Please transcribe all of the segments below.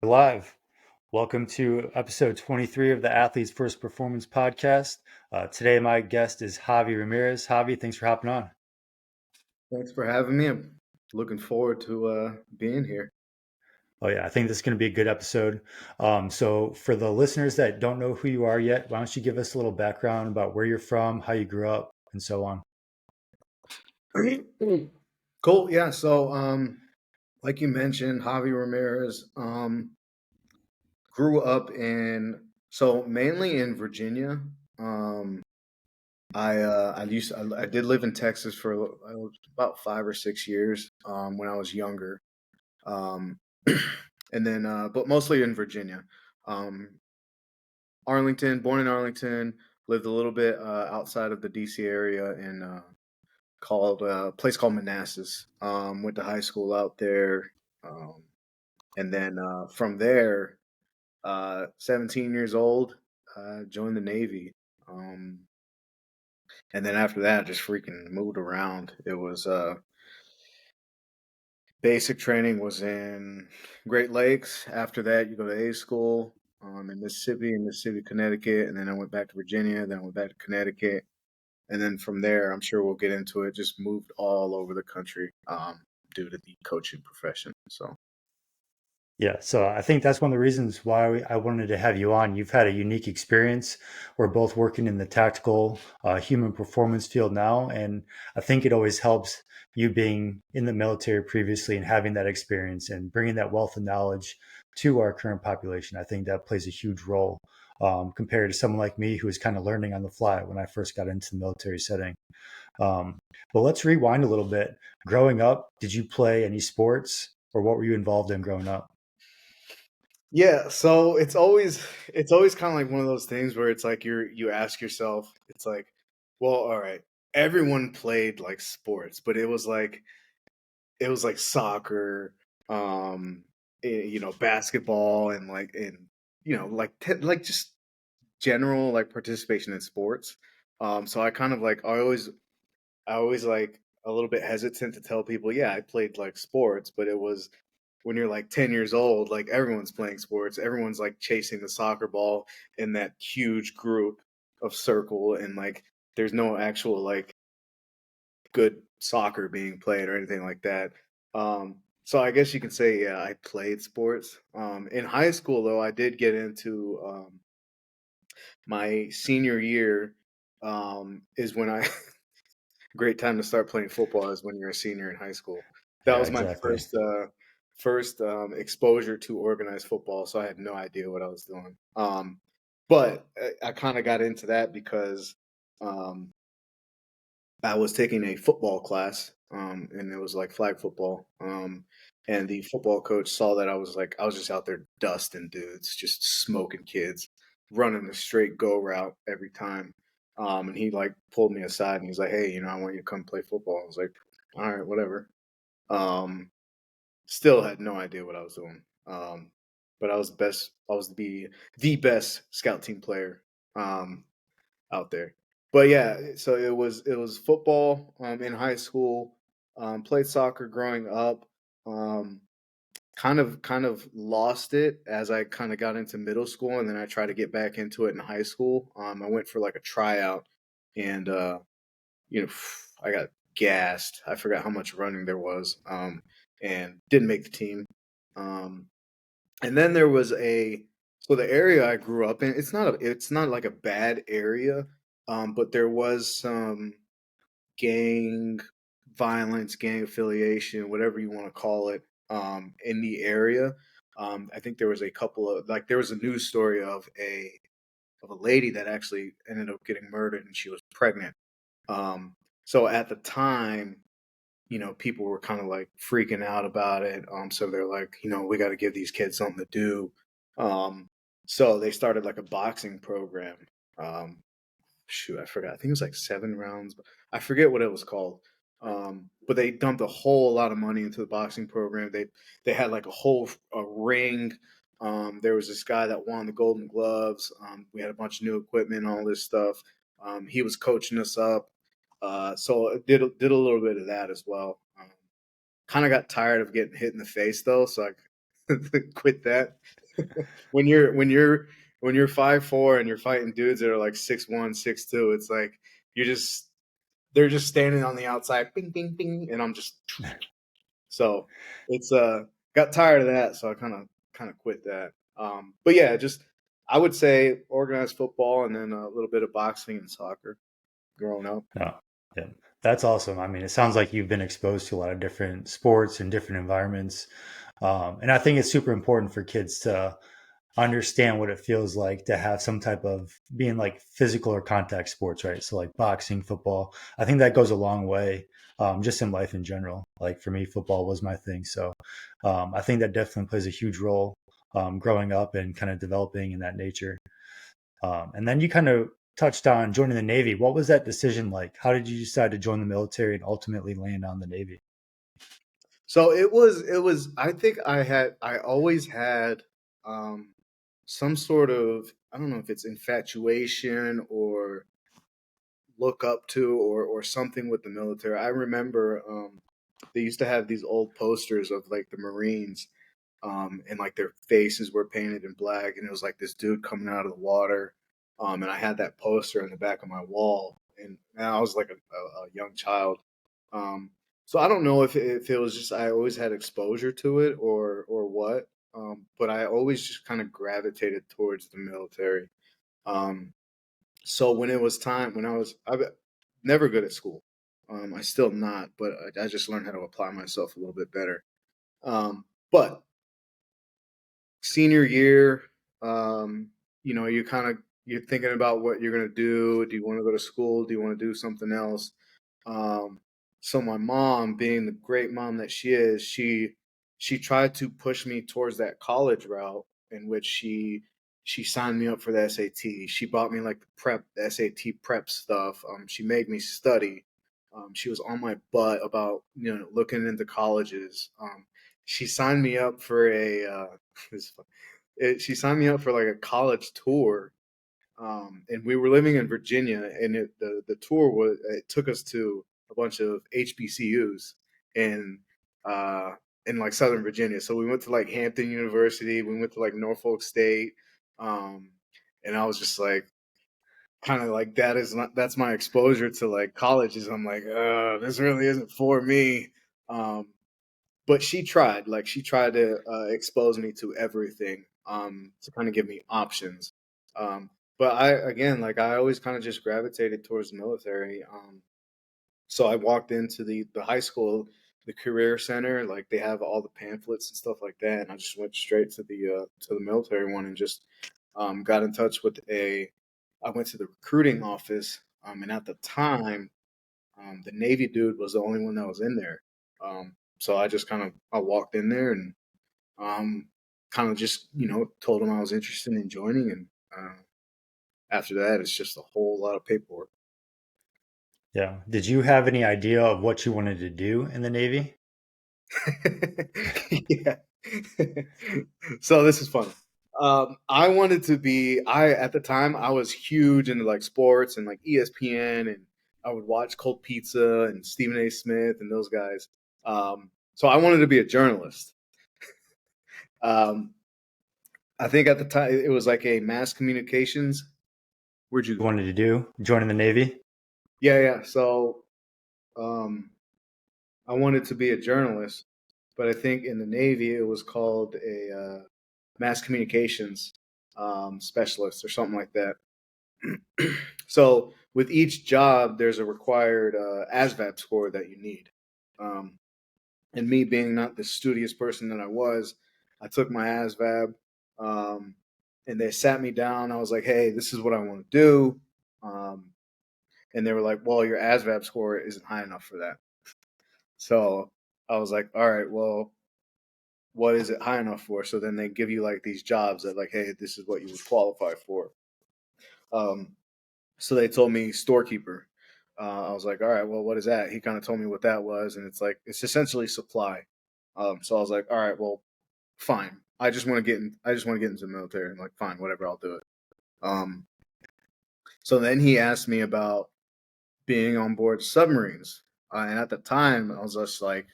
Live. Welcome to episode 23 of the Athlete's First Performance podcast. Today, my guest is Javy Ramirez. Javy, thanks for hopping on. Thanks for having me. I'm looking forward to being here. Oh, yeah, I think this is going to be a good episode. So, for the listeners that don't know who you are yet, why don't you give us a little background about where you're from, how you grew up, and so on? Cool. Yeah. So, like you mentioned, Javy Ramirez grew up mainly in Virginia. Um, I did live in Texas for about 5 or 6 years when I was younger. Um, and then but mostly in Virginia. Um, Arlington, born in Arlington, lived a little bit outside of the DC area in called a place called Manassas. Went to high school out there, um, and then from there, 17 years old, joined the Navy. Um, and then after that, just freaking moved around. It was basic training was in Great Lakes. After that, you go to A school in Mississippi, Connecticut, and then I went back to Virginia. Then I went back to Connecticut, and then from there, I'm sure we'll get into it. Just moved all over the country due to the coaching profession. So Yeah, so I think that's one of the reasons why I wanted to have you on. You've had a unique experience. We're both working in the tactical human performance field now, and I think it always helps you being in the military previously and having that experience and bringing that wealth of knowledge to our current population. I think that plays a huge role compared to someone like me who was kind of learning on the fly when I first got into the military setting. Um, but let's rewind a little bit. Growing up, did you play any sports, or what were you involved in growing up? yeah, so it's always kind of like one of those things where it's like you ask yourself, it's like, well, all right, everyone played like sports, but it was like soccer, basketball, and like just general like participation in sports. So I kind of like I always like a little bit hesitant to tell people, yeah, I played like sports, but it was when you're like 10 years old, like everyone's playing sports, everyone's like chasing the soccer ball in that huge group of circle, and like there's no actual like good soccer being played or anything like that. So I guess you can say, yeah, I played sports. In high school, though, I did get into my senior year. Is when I great time to start playing football is when you're a senior in high school. That Yeah, was my exactly. first exposure to organized football, so I had no idea what I was doing. But I kind of got into that because um, I was taking a football class, and it was like flag football. And the football coach saw that I was just out there dusting dudes, just smoking kids, running the straight go route every time. And he like pulled me aside and he's like, "Hey, I want you to come play football." I was like, "All right, whatever." Um, Still had no idea what I was doing. But I was best. I was the best scout team player. Out there. But yeah, so it was football in high school. Played soccer growing up. Um, kind of lost it as I kind of got into middle school, and then I tried to get back into it in high school. I went for like a tryout, and you know, I got gassed. I forgot how much running there was, and didn't make the team. Um, and then there was a so the area I grew up in, it's not like a bad area, but there was some gang violence, gang affiliation, whatever you want to call it, in the area. I think there was a couple of like there was a news story of a lady that actually ended up getting murdered and she was pregnant. So at the time, people were kind of like freaking out about it. So they're like, we got to give these kids something to do. Um, so they started like a boxing program. Um, Shoot, I forgot. I think it was like 7 rounds. I forget what it was called. But they dumped a whole lot of money into the boxing program. They had like a ring. There was this guy that won the Golden Gloves. We had a bunch of new equipment, all this stuff. He was coaching us up. So I did a little bit of that as well. Kind of got tired of getting hit in the face though, so quit that. When you're 5'4" and you're fighting dudes that are like 6'1", 6'2", it's like you're just they're just standing on the outside, bing, bing, bing, and I'm just so it's got tired of that, so I kind of quit that. But yeah, just I would say organized football and then a little bit of boxing and soccer growing up. No, yeah, that's awesome. I mean, it sounds like you've been exposed to a lot of different sports and different environments, and I think it's super important for kids to understand what it feels like to have some type of being like physical or contact sports, right? So like boxing, football. I think that goes a long way, just in life in general. Like for me, football was my thing, so I think that definitely plays a huge role growing up and kind of developing in that nature. And then you kind of touched on joining the Navy. What was that decision like? How did you decide to join the military and ultimately land on the Navy? So it was I always had um some sort of, I don't know if it's infatuation or look up to or something with the military. I remember they used to have these old posters of like the Marines, and like their faces were painted in black, and it was like this dude coming out of the water, and I had that poster in the back of my wall, and I was like a young child, um, so I don't know if it was just I always had exposure to it or what, but I always just kind of gravitated towards the military. Um, so when it was time, I'm never good at school. I still not, but I just learned how to apply myself a little bit better. But senior year, um, you're thinking about what you're gonna do. Do you want to go to school? Do you want to do something else? Um, so my mom, being the great mom that she is, she tried to push me towards that college route in which she signed me up for the SAT. She bought me like the SAT prep stuff. She made me study. She was on my butt about looking into colleges. She signed me up for a this she signed me up for like a college tour, and we were living in Virginia, and the tour was it took us to a bunch of HBCUs in uh, in like Southern Virginia. So we went to like Hampton University, we went to like Norfolk State, um, and I was just like kind of like that's my exposure to like colleges. I'm like, this really isn't for me. Um, but she tried to expose me to everything, to kind of give me options, but I again like I always kind of just gravitated towards the military, so I walked into the high school, the career center, like they have all the pamphlets and stuff like that, and I just went straight to the military one and just got in touch with a I went to the recruiting office, and at the time the Navy dude was the only one that was in there. So I just I walked in there and um, kind of just told him I was interested in joining, and after that it's just a whole lot of paperwork. Yeah. Did you have any idea of what you wanted to do in the Navy? Yeah. So this is funny. I wanted to be. I At the time I was huge into like sports and like ESPN, and I would watch Cold Pizza and Stephen A. Smith and those guys. So I wanted to be a journalist. Um, I think at the time it was like a mass communications. Where'd you You go? wanted to do joining the Navy? Yeah, yeah. So um, I wanted to be a journalist, but I think in the Navy it was called a mass communications specialist or something like that. So with each job, there's a required ASVAB score that you need. Um, and me being not the studious person that I was, I took my ASVAB, um, and they sat me down. I was like, "Hey, this is what I want to do," um, and they were like, "Well, your ASVAB score isn't high enough for that." So I was like, "All right, well, what is it high enough for?" So then they give you like these jobs that like, "Hey, this is what you would qualify for." Um, So they told me storekeeper. I was like, all right, well, what is that? He kind of told me what that was, and it's like it's essentially supply. So I was like, all right, well, fine. I just want to get into the military. I'm like, fine, whatever, I'll do it. Um, so then he asked me about being on board submarines, and at the time, I was just like,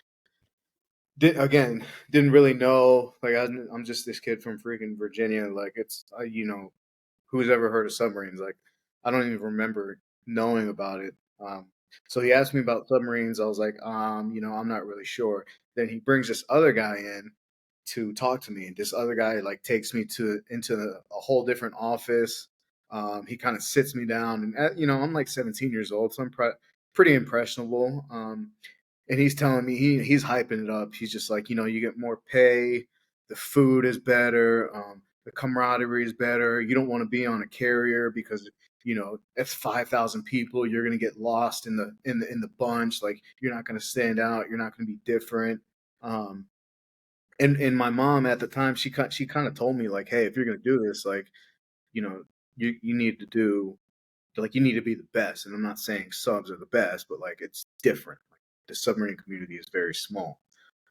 didn't really know. Like I'm just this kid from freaking Virginia. Like it's who's ever heard of submarines? Like I don't even remember knowing about it. So he asked me about submarines. I was like, I'm not really sure. Then he brings this other guy in to talk to me, and this other guy like takes me to into a whole different office. He kind of sits me down, and I'm like 17 years old, so I'm pretty impressionable. And he's telling me he's hyping it up. He's just like, you get more pay, the food is better, the camaraderie is better. You don't want to be on a carrier because that's 5,000 people. You're gonna get lost in the bunch. Like you're not gonna stand out. You're not gonna be different. Um, and my mom at the time she kind of told me like, hey, if you're gonna do this, like you know you need to do like you need to be the best. And I'm not saying subs are the best, but like it's different. Like, the submarine community is very small.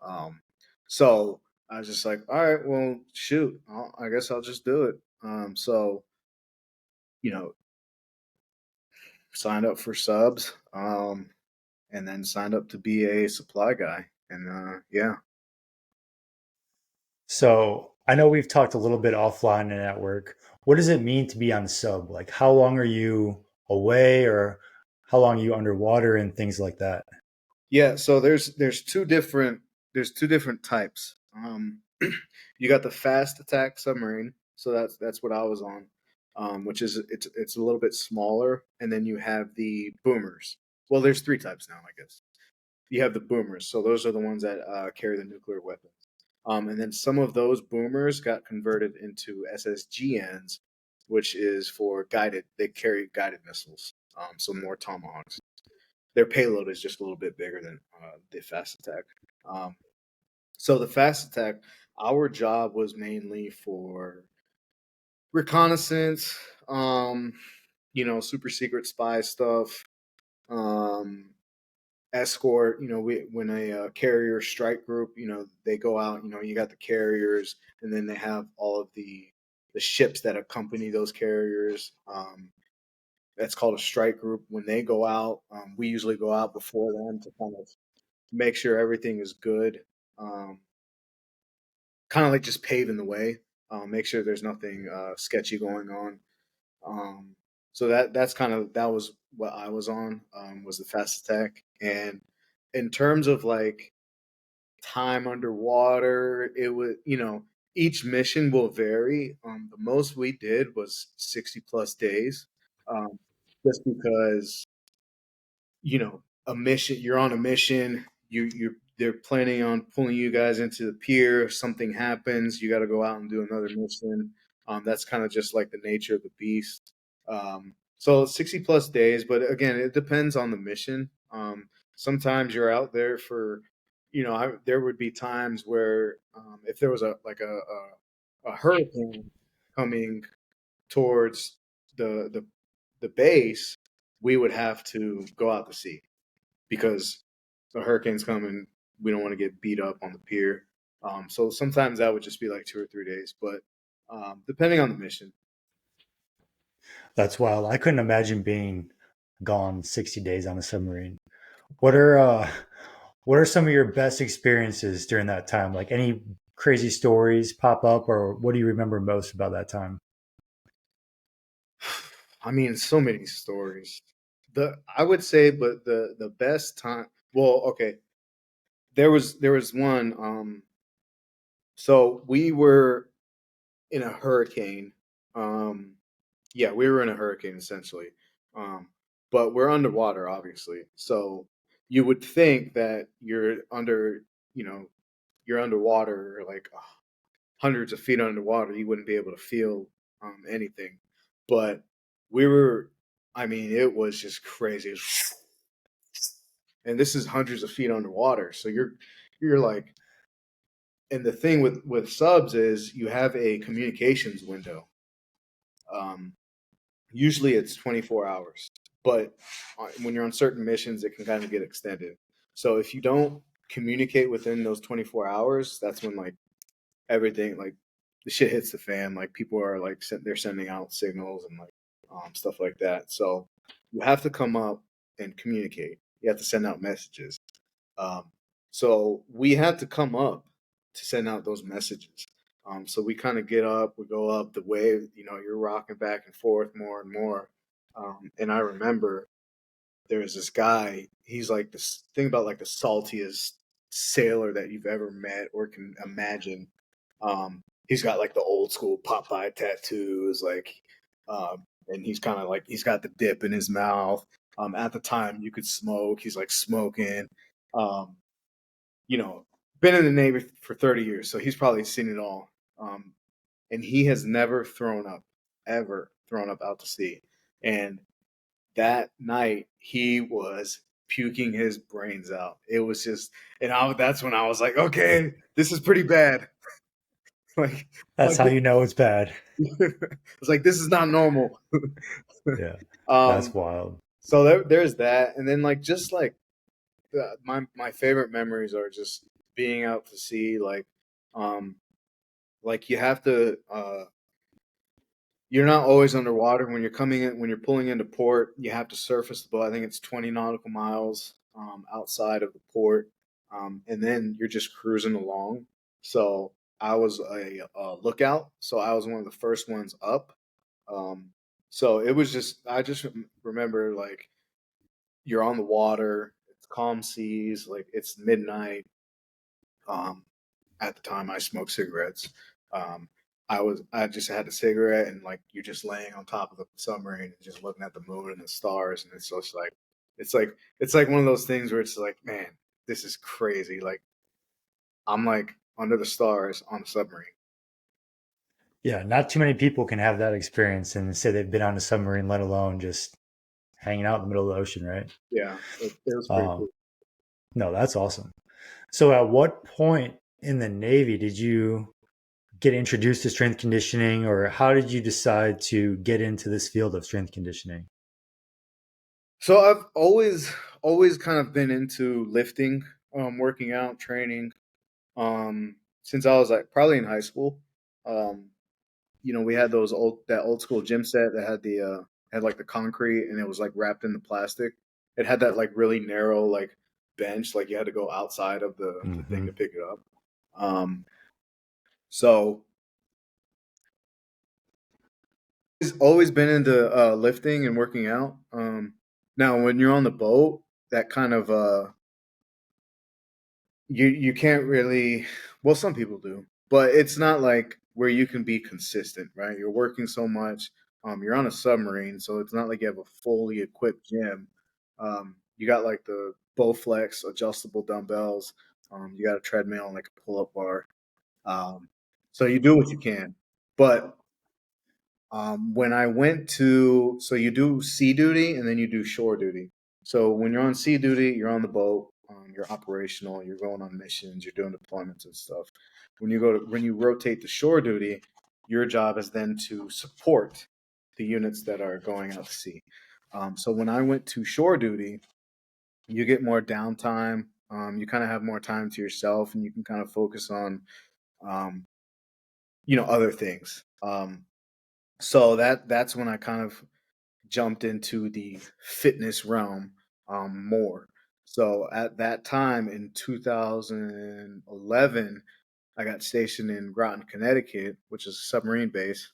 Um, so I was just like, all right, well, shoot, I guess I'll just do it. So you know, signed up for subs, and then signed up to be a supply guy. And yeah, So I know we've talked a little bit offline and at work. What does it mean to be on sub? Like, how long are you away, or how long are you underwater, and things like that? yeah. So there's two different types. You got the fast attack submarine, so that's what I was on, which is it's a little bit smaller, and then you have the boomers. Well, there's three types now, I guess. You have the boomers, so those are the ones that carry the nuclear weapons. And then some of those boomers got converted into SSGNs, which is for guided. They carry guided missiles, so more tomahawks. Their payload is just a little bit bigger than the fast attack. Um, so the fast attack, our job was mainly for reconnaissance, super secret spy stuff, um, escort. When a carrier strike group, they go out. You got the carriers, and then they have all of the ships that accompany those carriers. That's called a strike group. When they go out, we usually go out before them to kind of make sure everything is good. Um, Kind of like just paving the way, make sure there's nothing sketchy going on. Um, so that was what I was on, was the fast attack. And in terms of like time underwater, it was each mission will vary. The most we did was 60 plus days, um, just because a mission, you're on a mission, they're planning on pulling you guys into the pier. If something happens, you got to go out and do another mission. That's kind of just like the nature of the beast. So 60 plus days, but again, it depends on the mission. Sometimes you're out there for there would be times where, if there was a hurricane coming towards the base, we would have to go out to sea because the hurricane's coming. We don't want to get beat up on the pier. So sometimes that would just be like 2 or 3 days, but depending on the mission. That's wild. I couldn't imagine being gone 60 days on a submarine. What are some of your best experiences during that time? Like, any crazy stories pop up, or what do you remember most about that time? I mean, so many stories. I would say, but the best time. Well, okay, there was one. So we were in a hurricane. Um, yeah, we were in a hurricane essentially, um, but we're underwater, obviously. So you would think that you know, you're underwater, like hundreds of feet underwater. You wouldn't be able to feel anything, but we were. I mean, it was just crazy. And this is hundreds of feet underwater, so you're like. And the thing with subs is you have a communications window. Um, Usually it's 24 hours, but when you're on certain missions, it can kind of get extended. So if you don't communicate within those 24 hours, that's when like everything, like the shit hits the fan. Like people are like they're sending out signals and like stuff like that. So you have to come up and communicate. You have to send out messages. Um, So we had to come up to send out those messages. So we kind of get up, we go up the wave, you're rocking back and forth more and more. And I remember there's this guy, he's like this thing about like the saltiest sailor that you've ever met or can imagine. He's got like the old school Popeye tattoos, like, and he's kind of like he's got the dip in his mouth. At the time, you could smoke. He's like smoking. Um, you know, been in the Navy for 30 years, so he's probably seen it all. Um, and he has never thrown up, ever thrown up out to sea. And that night, he was puking his brains out. It was just, that's when I was like, okay, this is pretty bad. like, That's like how you know it's bad. it's like this is not normal. Yeah, that's um, wild. so there's that, and then like just like my favorite memories are just being out to sea, um, like you have to you're not always underwater when you're coming in when you're pulling into port. You have to surface the boat. I think it's 20 nautical miles outside of the port, and then you're just cruising along. So I was a lookout, so I was one of the first ones up. Um, so it was just I just remember like you're on the water, it's calm seas, like it's midnight. Um, at the time I smoked cigarettes. Um, I just had a cigarette and like you're just laying on top of the submarine and just looking at the moon and the stars and it's just like it's like one of those things where it's like, man, this is crazy. Like I'm like under the stars on a submarine. Yeah, not too many people can have that experience and say they've been on a submarine, let alone just hanging out in the middle of the ocean, right? Yeah, it was pretty Um, cool. no, that's awesome. So, at what point in the Navy did you get introduced to strength conditioning, or how did you decide to get into this field of strength conditioning? So I've always kind of been into lifting, working out, training, since I was like probably in high school. Um, we had that old school gym set that had the had like the concrete and it was like wrapped in the plastic. It had that like really narrow like bench, like you had to go outside of the thing Hmm. to pick it up. So it's always been into lifting and working out. Now when you're on the boat, that kind of you can't really, well, some people do, but it's not like where you can be consistent, right? You're working so much. You're on a submarine, so it's not like you have a fully equipped gym. You got like the Bowflex adjustable dumbbells. You got a treadmill and like a pull-up bar. um, so you do what you can. But when I went to, so you do sea duty and then you do shore duty. So when you're on sea duty, you're on the boat, you're operational, you're going on missions, you're doing deployments and stuff. When you rotate to shore duty, your job is then to support the units that are going out to sea. So when I went to shore duty, you get more downtime. You kind of have more time to yourself, and you can kind of focus on, um, other things. So that's when I kind of jumped into the fitness realm more. So at that time in 2011, I got stationed in Groton, Connecticut, which is a submarine base.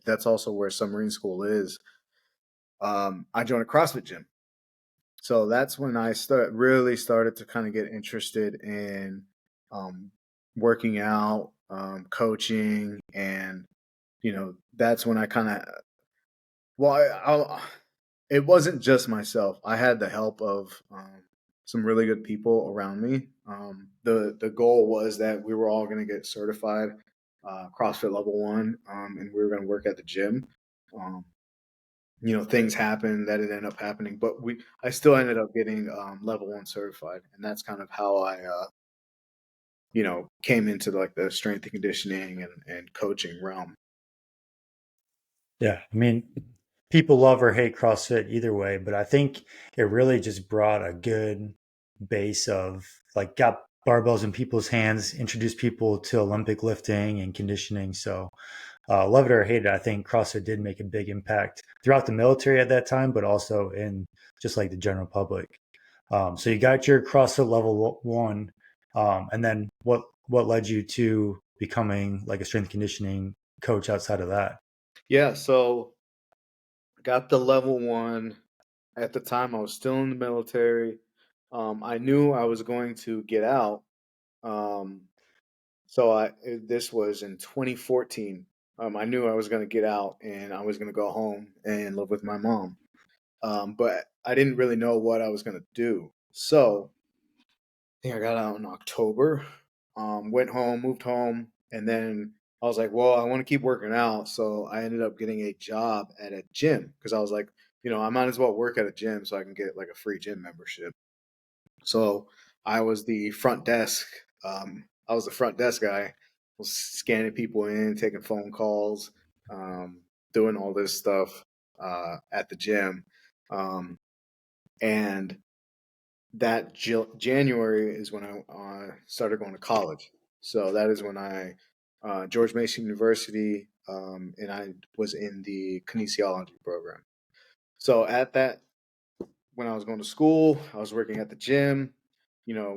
That's also where submarine school is. I joined a CrossFit gym. So that's when I really started to kind of get interested in um, working out, coaching, and that's when I kind of, well, it wasn't just myself. I had the help of some really good people around me. The goal was that we were all going to get certified CrossFit level 1, and we were going to work at the gym. Um, things happened that it ended up happening, but I still ended up getting level 1 certified, and that's kind of how I came into like the strength and conditioning and coaching realm. Yeah, I mean, people love or hate CrossFit either way, but I think it really just brought a good base of like got barbells in people's hands, introduced people to Olympic lifting and conditioning. So, love it or hate it, I think CrossFit did make a big impact throughout the military at that time, but also in just like the general public. So you got your CrossFit level one, and then what led you to becoming like a strength conditioning coach outside of that? Yeah, so I got the level one. At the time, I was still in the military. I knew I was going to get out. Um, this was in 2014. I knew I was going to get out and I was going to go home and live with my mom. But I didn't really know what I was going to do. So I think I got out in October. Went home, moved home, and then I was like, well, I want to keep working out. So I ended up getting a job at a gym because I was like, I might as well work at a gym so I can get like a free gym membership. So I was the front desk. I was the front desk guy. Was scanning people in, taking phone calls, um, doing all this stuff at the gym. Um, and that January is when I started going to college. So that is when I George Mason University, and I was in the kinesiology program. So at that, when I was going to school, I was working at the gym.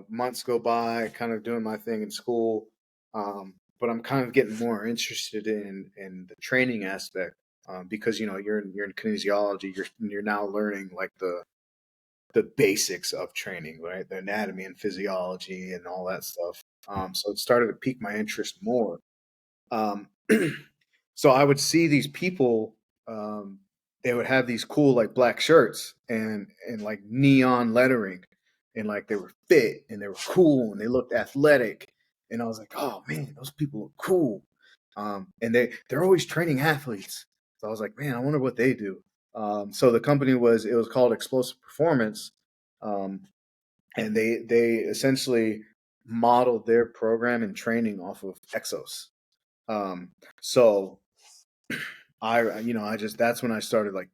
Months go by, kind of doing my thing in school, but I'm kind of getting more interested in the training aspect because you're in kinesiology. You're now learning like the basics of training, right? The anatomy and physiology and all that stuff. So it started to pique my interest more. Um, so I would see these people. They would have these cool like black shirts and like neon lettering, and like they were fit and they were cool and they looked athletic. And I was like, oh man, those people look cool. And they're always training athletes. So I was like, man, I wonder what they do. So the company was called Explosive Performance, um, and they essentially modeled their program and training off of Exos. Um, so I just that's when I started like,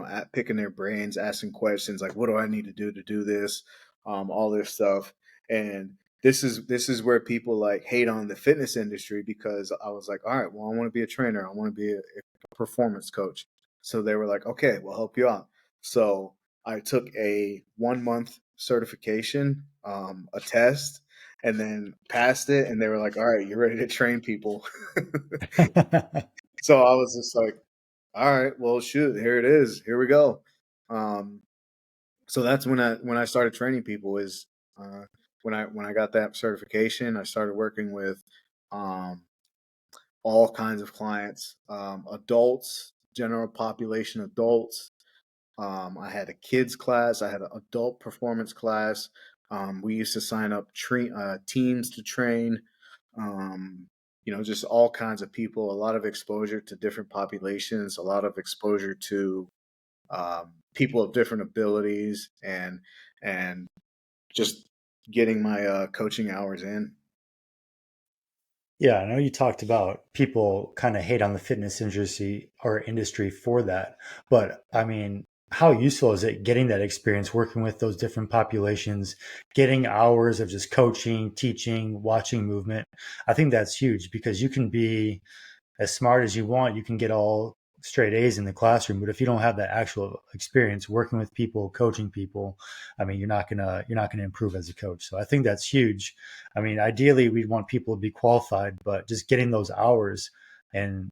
at picking their brains, asking questions like, what do I need to do this, all this stuff, and this is where people like hate on the fitness industry because I was like, all right, well, I want to be a trainer, I want to be a performance coach, so they were like, okay, we'll help you out. So I took a 1 month certification, a test, and then passed it, and they were like, all right, you're ready to train people. So I was just like, all right, well, shoot, here it is. Here we go. Um, so that's when I started training people is uh, when I got that certification. I started working with um, all kinds of clients, adults, general population adults. I had a kids class. I had an adult performance class. We used to sign up teams to train. Just all kinds of people. A lot of exposure to different populations. A lot of exposure to people of different abilities, and just getting my coaching hours in. Yeah, I know you talked about people kind of hate on the fitness industry for that, but I mean, how useful is it getting that experience working with those different populations, getting hours of just coaching, teaching, watching movement? I think that's huge because you can be as smart as you want, you can get all straight A's in the classroom, but if you don't have that actual experience working with people, coaching people, I mean, you're not gonna improve as a coach. So I think that's huge. I mean, ideally, we'd want people to be qualified, but just getting those hours and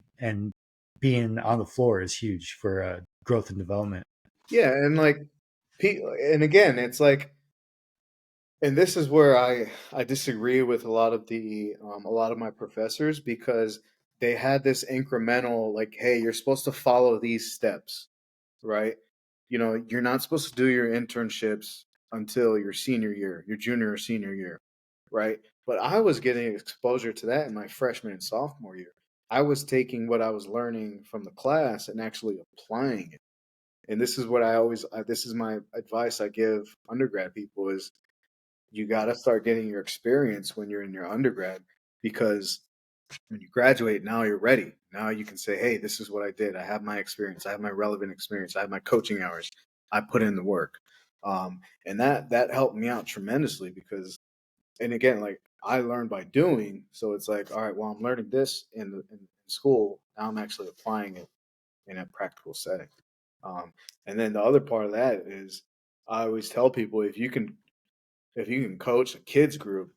being on the floor is huge for growth and development. Yeah, and like, and again, it's like, and this is where I disagree with a lot of my professors because they had this incremental like, hey, you're supposed to follow these steps, right? You're not supposed to do your internships until your senior year, your junior or senior year, right? But I was getting exposure to that in my freshman and sophomore year. I was taking what I was learning from the class and actually applying it. And this is what this is my advice I give undergrad people is you got to start getting your experience when you're in your undergrad because when you graduate, now you're ready. Now you can say, hey, this is what I did. I have my experience. I have my relevant experience. I have my coaching hours. I put in the work. And that helped me out tremendously because, and again, like I learned by doing. So it's like, all right, well, I'm learning this in school. Now I'm actually applying it in a practical setting. Um, and then the other part of that is I always tell people if you can coach a kids group,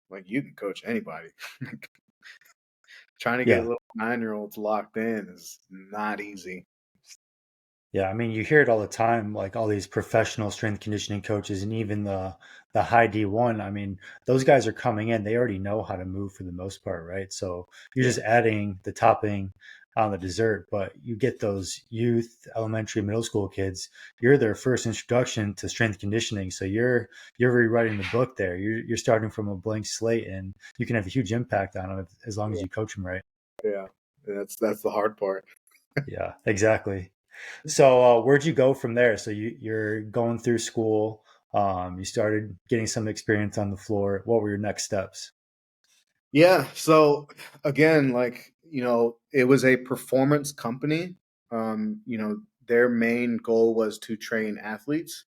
like you can coach anybody. Trying to get Yeah. little 9-year-olds locked in is not easy. Yeah, I mean, you hear it all the time, like all these professional strength conditioning coaches, and even the high D1. I mean, those guys are coming in; they already know how to move for the most part, right? So you're Yeah. just adding the topping on the dessert. But you get those youth, elementary, middle school kids. You're their first introduction to strength conditioning, so you're rewriting the book there. You're starting from a blank slate, and you can have a huge impact on them as long as Yeah. you coach them right. Yeah. That's the hard part. Yeah, exactly. So where'd you go from there? So you're going through school. You started getting some experience on the floor. What were your next steps? Yeah. So again, like, it was a performance company. Their main goal was to train athletes.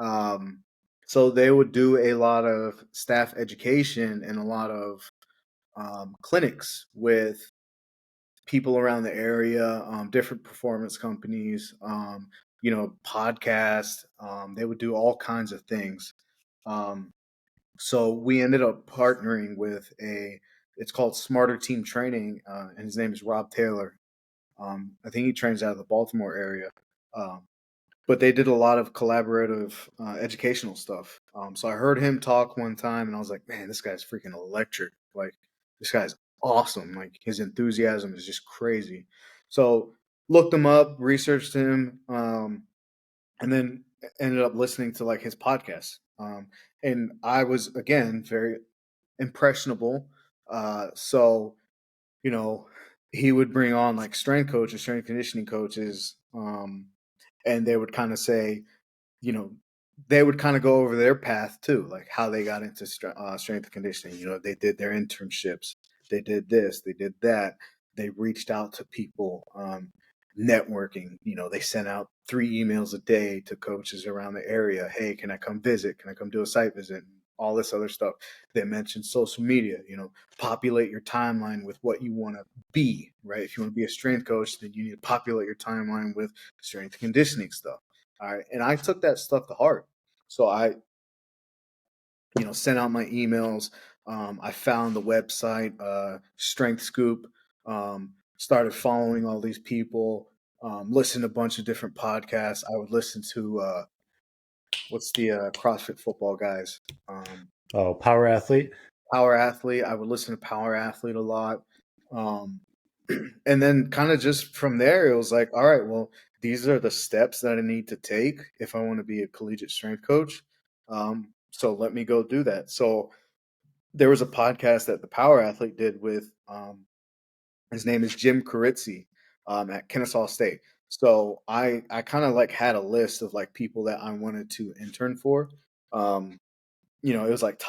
Um, so they would do a lot of staff education and a lot of clinics with people around the area, different performance companies, podcasts. They would do all kinds of things. Um, so we ended up partnering with it's called Smarter Team Training, and his name is Rob Taylor. I think he trains out of the Baltimore area. Um, but they did a lot of collaborative educational stuff. So I heard him talk one time, and I was like, man, this guy's freaking electric. Like, this guy's awesome. Like, his enthusiasm is just crazy. So looked him up, researched him, and then ended up listening to like his podcast. And I was again very impressionable. So you know, he would bring on like strength coaches, strength conditioning coaches, and they would kind of say, you know, they would kind of go over their path too, like how they got into strength and conditioning. They did their internships, they did this, they did that, they reached out to people, networking. They sent out 3 emails a day to coaches around the area. Hey, can I come visit? Can I come do a site visit? All this other stuff. They mentioned social media. Populate your timeline with what you want to be. Right? If you want to be a strength coach, then you need to populate your timeline with strength and conditioning stuff. All right. And I took that stuff to heart. So I, sent out my emails. I found the website, Strength Scoop, started following all these people, listened to a bunch of different podcasts. I would listen to, what's the CrossFit football guys? Oh, power athlete. Power Athlete. I would listen to Power Athlete a lot. Um, and then kind of just from there, it was like, all right, well, these are the steps that I need to take if I want to be a collegiate strength coach. So let me go do that. So there was a podcast that the Power Athlete did with, his name is Jim Carizzi, at Kennesaw State. So I kind of like had a list of like people that I wanted to intern for. Um, it was like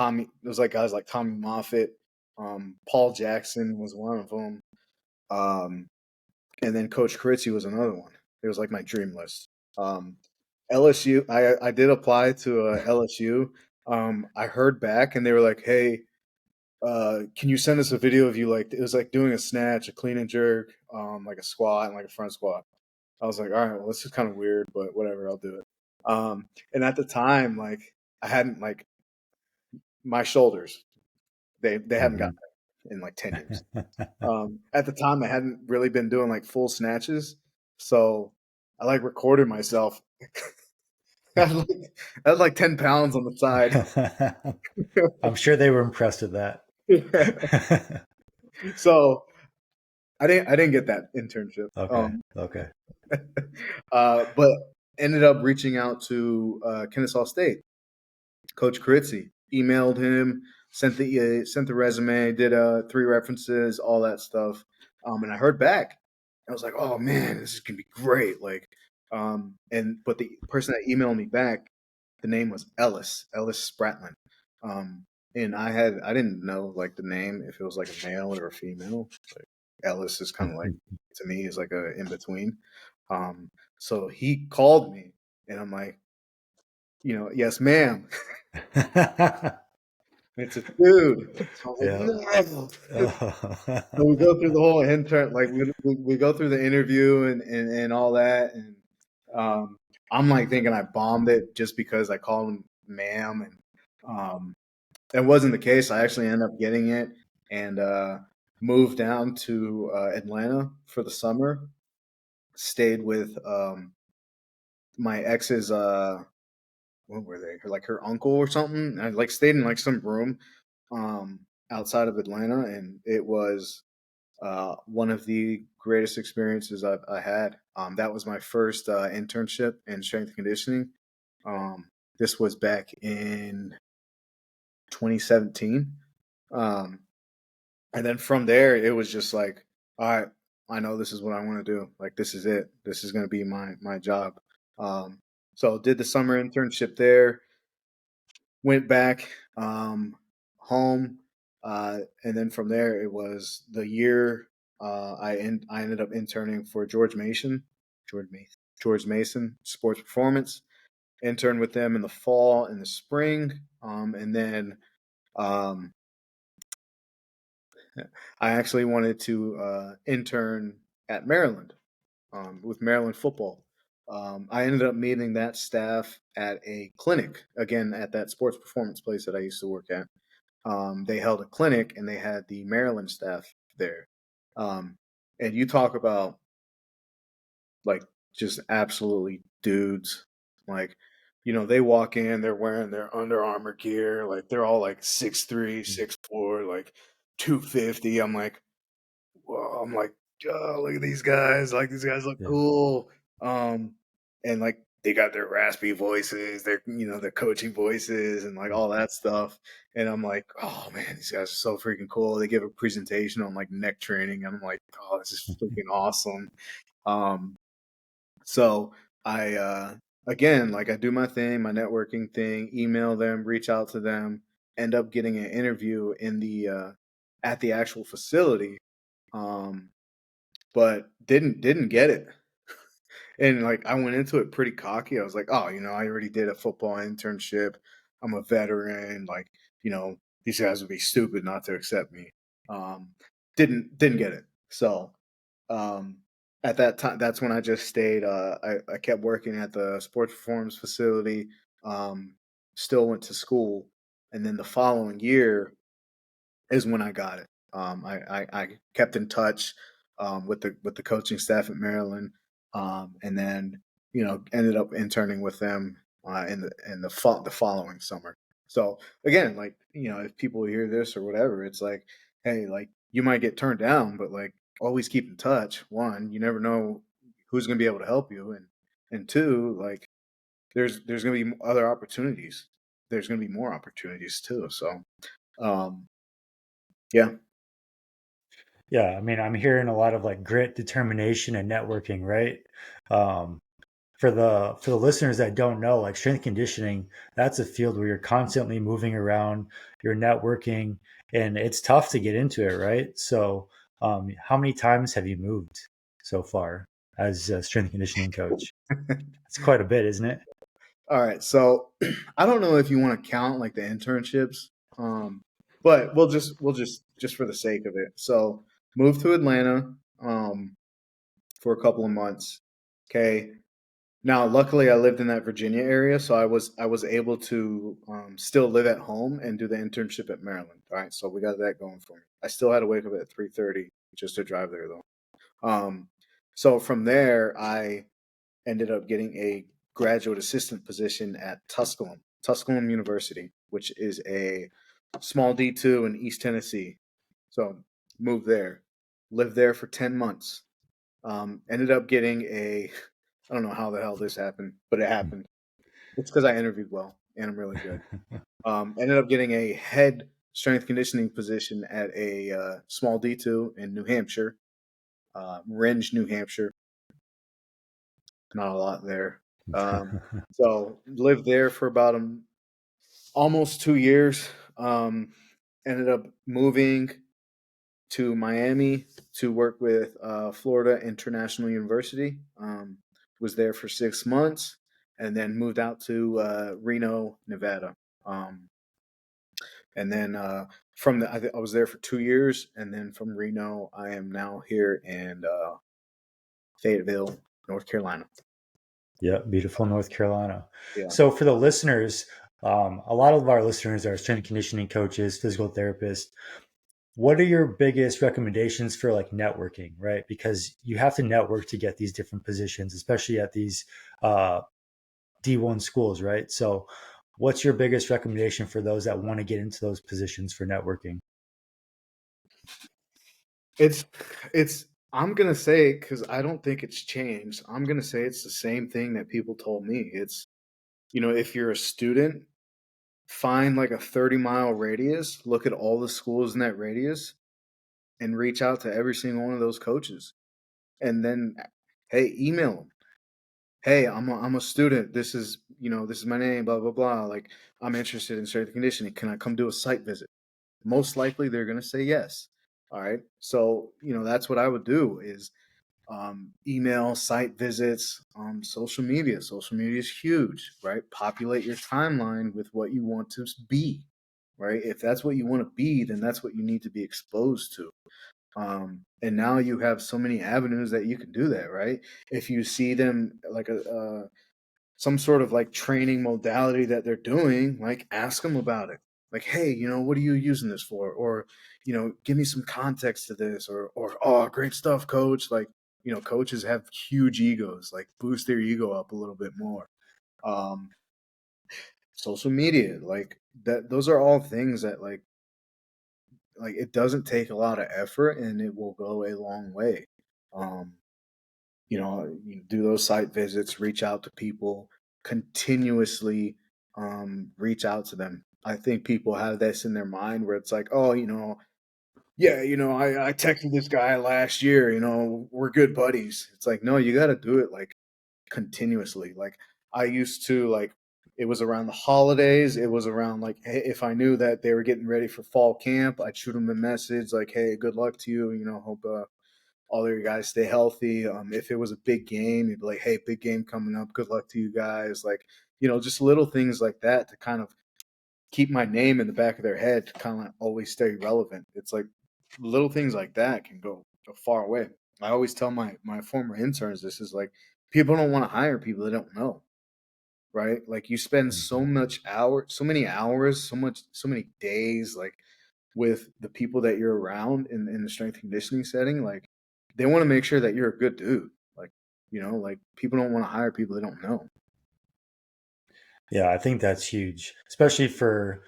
guys like Tommy Moffitt, Paul Jackson was one of them, and then Coach Carizzi was another one. It was like my dream list. Um, LSU, I did apply to LSU. I heard back and they were like, "Hey, can you send us a video of you like it was like doing a snatch, a clean and jerk, like a squat and like a front squat." I was like, "All right, well, this is kind of weird, but whatever, I'll do it." And at the time, like I hadn't like my shoulders, they hadn't Mhm. gotten there in like 10 years. At the time, I hadn't really been doing like full snatches, so I like recorded myself. I had like, I had like 10 pounds on the side. I'm sure they were impressed with that. So I didn't get that internship. Okay. Okay. But ended up reaching out to Kennesaw State, Coach Carizzi. Emailed him, sent the resume, did 3 references, all that stuff, and I heard back. I was like, "Oh man, this is gonna be great!" Like, but the person that emailed me back, the name was Ellis Spratlin, and I didn't know like the name if it was like a male or a female. Like, Ellis is kind of like to me is like a in between. Um, so he called me, and I'm like, yes, ma'am. It's a dude. I was like, Yeah. no. So we go through the whole intern, like we go through the interview and all that, and I'm like thinking I bombed it just because I called him ma'am, and that wasn't the case. I actually ended up getting it and moved down to Atlanta for the summer. Stayed with my ex's what were they? Like her uncle or something. I like stayed in like some room um outside of Atlanta, and it was one of the greatest experiences I had. That was my first internship in strength and conditioning. Um, this was back in 2017. Um, and then from there, it was just like, all right, I know this is what I want to do. Like, this is it. This is going to be my job. Um, so did the summer internship there, went back home, and then from there it was the year I ended up interning for George Mason, George Mason Sports Performance. Interned with them in the fall and the spring, and then um, I actually wanted to intern at Maryland with Maryland football. I ended up meeting that staff at a clinic again at that sports performance place that I used to work at. They held a clinic and they had the Maryland staff there. Um, and you talk about like just absolutely dudes. Like, they walk in, they're wearing their Under Armour gear, like they're all like 6'3", 6'4", like 250. I'm like, oh, look at these guys. Like these guys look Yeah. cool. Um, and like they got their raspy voices, their coaching voices and like all that stuff. And I'm like, oh man, these guys are so freaking cool. They give a presentation on like neck training. And I'm like, oh, this is freaking awesome. Um, so I again, like I do my thing, my networking thing, email them, reach out to them, end up getting an interview in the at the actual facility. Um, but didn't get it. And like I went into it pretty cocky. I was like, oh, I already did a football internship. I'm a veteran. Like, these guys would be stupid not to accept me. Um, didn't get it. So um, at that time, that's when I just stayed. I kept working at the sports performance facility. Still went to school, and then the following year is when I got it. I kept in touch with the coaching staff at Maryland, and then ended up interning with them the following summer. So again, like if people hear this or whatever, it's like, hey, like you might get turned down, but like always keep in touch. One, you never know who's going to be able to help you, and two, like there's going to be other opportunities. There's going to be more opportunities too. So um, yeah. Yeah, I mean, I'm hearing a lot of like grit, determination, and networking, right? Um, for the listeners that don't know, like strength conditioning, that's a field where you're constantly moving around, you're networking, and it's tough to get into it, right? So, how many times have you moved so far as a strength conditioning coach? It's quite a bit, isn't it? All right, so I don't know if you want to count like the internships, but we'll just for the sake of it. So moved to Atlanta for a couple of months. Okay, now luckily I lived in that Virginia area, so I was able to still live at home and do the internship at Maryland. All right, so we got that going for me. I still had to wake up at 3:30 just to drive there though. Um, so from there I ended up getting a graduate assistant position at Tusculum University, which is a small D2 in East Tennessee. So moved there, lived there for 10 months. Ended up getting I don't know how the hell this happened, but it happened. It's because I interviewed well and I'm really good. Ended up getting a head strength conditioning position at a small D2 in New Hampshire, Rindge, New Hampshire. Not a lot there. So lived there for about almost 2 years. Ended up moving to Miami to work with Florida International University. Was there for 6 months, and then moved out to Reno, Nevada. Um, and then I was there for 2 years, and then from Reno, I am now here in Fayetteville, North Carolina. Yeah, beautiful North Carolina. Yeah. So for the listeners, a lot of our listeners are strength and conditioning coaches, physical therapists. What are your biggest recommendations for like networking, right? Because you have to network to get these different positions, especially at these uh, D1 schools, right? So what's your biggest recommendation for those that want to get into those positions for networking? It's it's I'm gonna say, because I don't think it's changed. I'm gonna say it's the same thing that people told me. It's, if you're a student, find like a 30-mile radius, look at all the schools in that radius, and reach out to every single one of those coaches. And then, hey, email them. Hey, I'm a student. This is my name, blah blah blah. Like, I'm interested in strength and conditioning. Can I come do a site visit? Most likely they're gonna say yes. All right. So, that's what I would do is email, site visits, social media. Social media is huge, right? Populate your timeline with what you want to be, right? If that's what you want to be, then that's what you need to be exposed to. And now you have so many avenues that you can do that, right? If you see them like some sort of like training modality that they're doing, like ask them about it. Like, hey, what are you using this for? Or, give me some context to this. Or, oh, great stuff, coach. Like, coaches have huge egos. Like, boost their ego up a little bit more. Um, Social media, like that. Those are all things that like it doesn't take a lot of effort, and it will go a long way. Um, you do those site visits, reach out to people, continuously reach out to them. I think people have this in their mind where it's like, oh, yeah, I texted this guy last year, we're good buddies. It's like, no, you got to do it like continuously. Like, I used to like, it was around the holidays. It was around like, hey, if I knew that they were getting ready for fall camp, I'd shoot them a message like, hey, good luck to you. Hope all of your guys stay healthy. If it was a big game, you'd be like, hey, big game coming up. Good luck to you guys. Like, just little things like that to kind of keep my name in the back of their head to kind of always stay relevant. It's like little things like that can go a far away. I always tell my former interns this is like, people don't want to hire people they don't know, right? Like, you spend so Mhm. much so many hours, so many days, like with the people that you're around in the strength and conditioning setting. Like, they want to make sure that you're a good dude. Like, like people don't want to hire people they don't know. Yeah, I think that's huge, especially for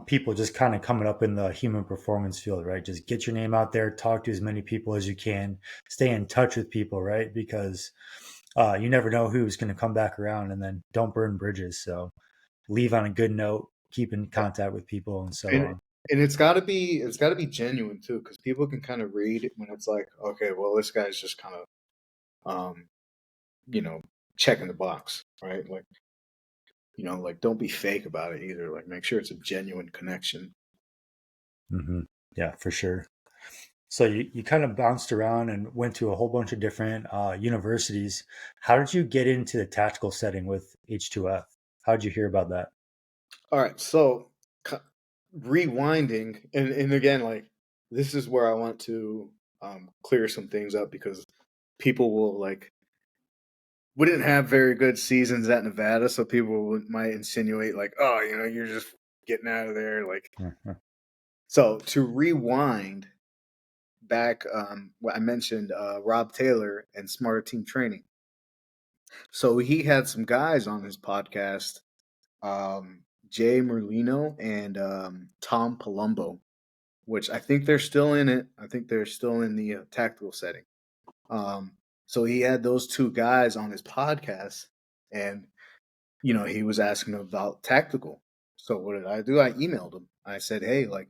people just kind of coming up in the human performance field, right? Just get your name out there, talk to as many people as you can, stay in touch with people, right? Because you never know who's going to come back around, and then don't burn bridges. So leave on a good note, keep in contact with people, and so And on. and it's got to be genuine too, because people can kind of read it when it's like, okay, well, this guy's just kind of um, you know, checking the box, right? Like, like, don't be fake about it either. Like, make sure it's a genuine connection. Hmm. Yeah, for sure. So you kind of bounced around and went to a whole bunch of different universities. How did you get into the tactical setting with H2F? How did you hear about that? All right, so cu- rewinding, and again, like, this is where I want to clear some things up, because people will like, we didn't have very good seasons at Nevada, so people might insinuate like, oh, you're just getting out of there. Like, Mhm. so to rewind back, what I mentioned, Rob Taylor and Smarter Team Training. So he had some guys on his podcast, Jay Merlino and Tom Palumbo, which I think they're still in it. I think they're still in the tactical setting. Um, so he had those two guys on his podcast, and he was asking about tactical. So what did I do? I emailed him. I said, hey, like,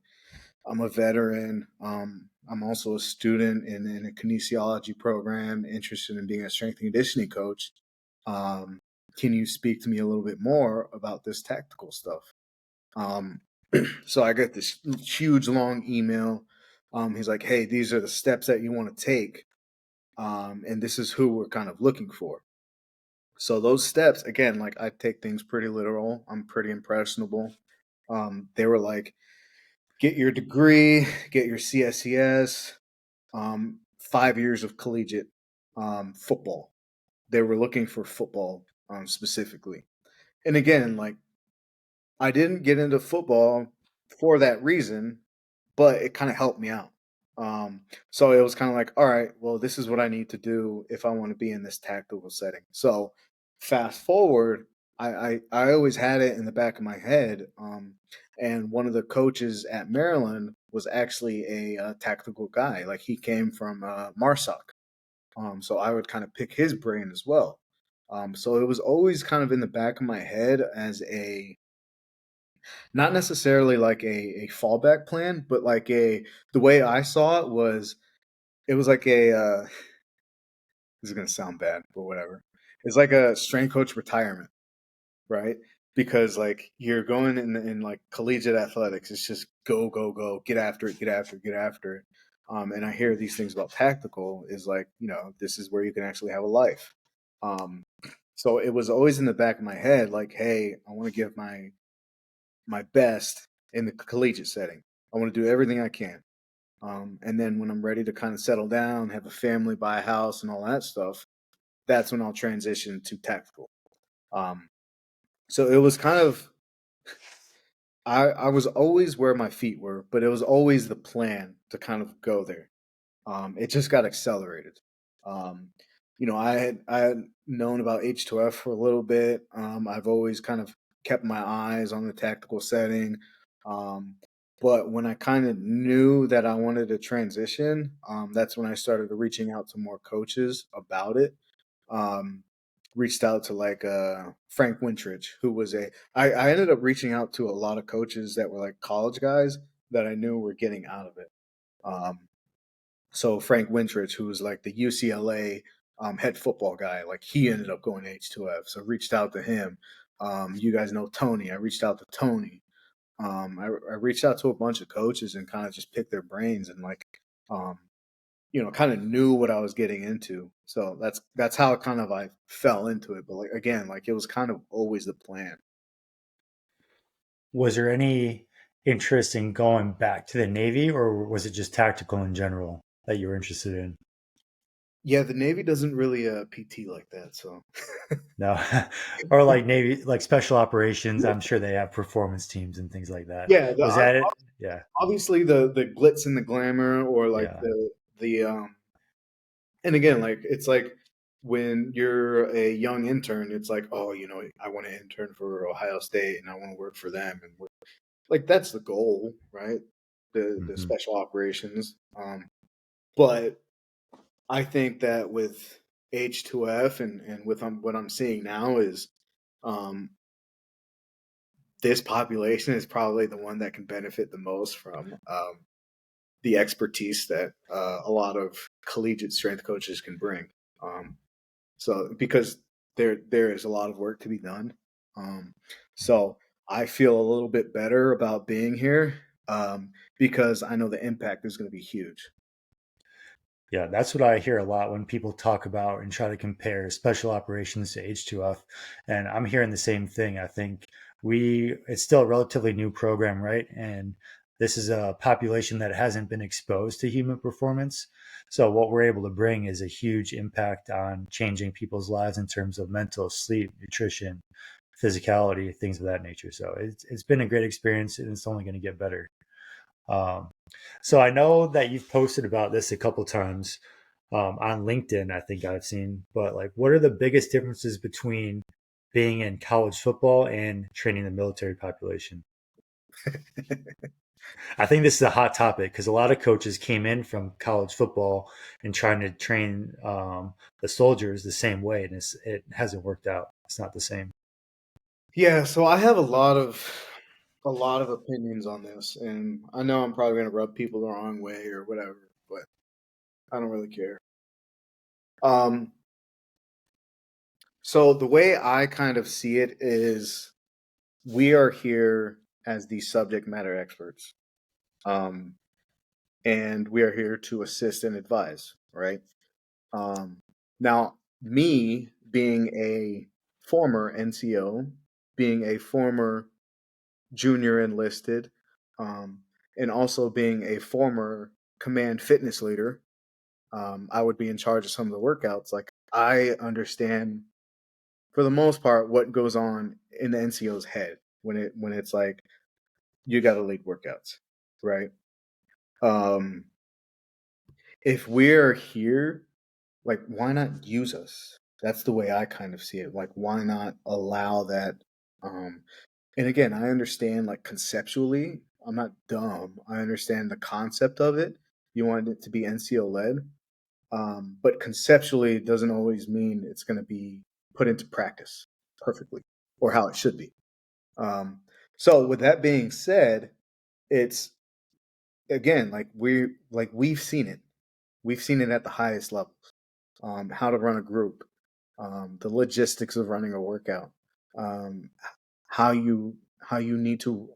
I'm a veteran. I'm also a student in a kinesiology program, interested in being a strength and conditioning coach. Um, can you speak to me a little bit more about this tactical stuff? Um, so I got this huge long email. He's like, hey, these are the steps that you want to take. And this is who we're kind of looking for. So those steps, again, like, I take things pretty literal. I'm pretty impressionable. They were like, get your degree, get your CSCS, 5 years of collegiate football. they were looking for football specifically. And again, like I didn't get into football for that reason, but it kind of helped me out. So it was kind of like, all right, well, this is what I need to do if I want to be in this tactical setting. So fast forward, I always had it in the back of my head. And one of the coaches at Maryland was actually a tactical guy. Like he came from Marsoc. So I would kind of pick his brain as well. So it was always kind of in the back of my head as a not necessarily like a fallback plan, but like a the way I saw it was like a this is gonna sound bad, but whatever. It's like a strength coach retirement, right? Because like you're going in like collegiate athletics, it's just go, go, go, get after it, get after it, get after it. And I hear these things about tactical is like, this is where you can actually have a life. Um, so it was always in the back of my head, like, hey, I want to give my best in the collegiate setting. I want to do everything I can. And then when I'm ready to kind of settle down, have a family, buy a house, and all that stuff, that's when I'll transition to tactical. Um, so it was kind of I was always where my feet were, but it was always the plan to kind of go there. It just got accelerated. Um, I had known about H2F for a little bit. I've always kind of kept my eyes on the tactical setting. Um, but when I kind of knew that I wanted to transition, that's when I started reaching out to more coaches about it. Um, Reached out to like Frank Wintrich, who was I ended up reaching out to a lot of coaches that were like college guys that I knew were getting out of it. Um, so Frank Wintrich, who was like the UCLA head football guy, like he ended up going to H2F. So I reached out to him. You guys know Tony. I reached out to Tony. I reached out to a bunch of coaches and kind of just picked their brains and like, um, kind of knew what I was getting into. So that's how kind of I fell into it. But like again, like it was kind of always the plan. Was there any interest in going back to the Navy, or was it just tactical in general that you were interested in? Yeah, the Navy doesn't really PT like that. So No, or like Navy, like special operations. I'm sure they have performance teams and things like that. yeah, Was that it? Yeah, obviously the glitz and the glamour, or like yeah, the and again, like it's like when you're a young intern, it's like, oh, I want to intern for Ohio State and I want to work for them, and like that's the goal, right? The hmm special operations. But I think that with H2F and with what I'm seeing now is um, this population is probably the one that can benefit the most from the expertise that a lot of collegiate strength coaches can bring. Um, so because there is a lot of work to be done. Um, so I feel a little bit better about being here because I know the impact is going to be huge. yeah. That's what I hear a lot when people talk about and try to compare special operations to H2F, and I'm hearing the same thing. I think it's still a relatively new program, right? And this is a population that hasn't been exposed to human performance. So what we're able to bring is a huge impact on changing people's lives in terms of mental, sleep, nutrition, physicality, things of that nature. So it's been a great experience, and it's only going to get better. Um, so I know that you've posted about this a couple times on LinkedIn. I think I've seen, but like, what are the biggest differences between being in college football and training the military population? I think this is a hot topic because a lot of coaches came in from college football and trying to train the soldiers the same way, and it hasn't worked out. It's not the same. Yeah, so I have a lot of opinions on this, and I know I'm probably going to rub people the wrong way or whatever, but I don't really care. Um, so the way I kind of see it is we are here as the subject matter experts. Um, and we are here to assist and advise, right? Um, Now, me being a former NCO, being a former junior enlisted, um, and also being a former command fitness leader, I would be in charge of some of the workouts. Like I understand for the most part what goes on in the NCO's head when it's like you got to lead workouts, right? Um, if we're here, like, why not use us? That's the way I kind of see it. Like, why not allow that? Um, and again, I understand, like, conceptually, I'm not dumb. I understand the concept of it. You want it to be NCO led, but conceptually, it doesn't always mean it's going to be put into practice perfectly or how it should be. Um, so, with that being said, it's again we've seen it. We've seen it at the highest levels. How to run a group, the logistics of running a workout, um, how you need to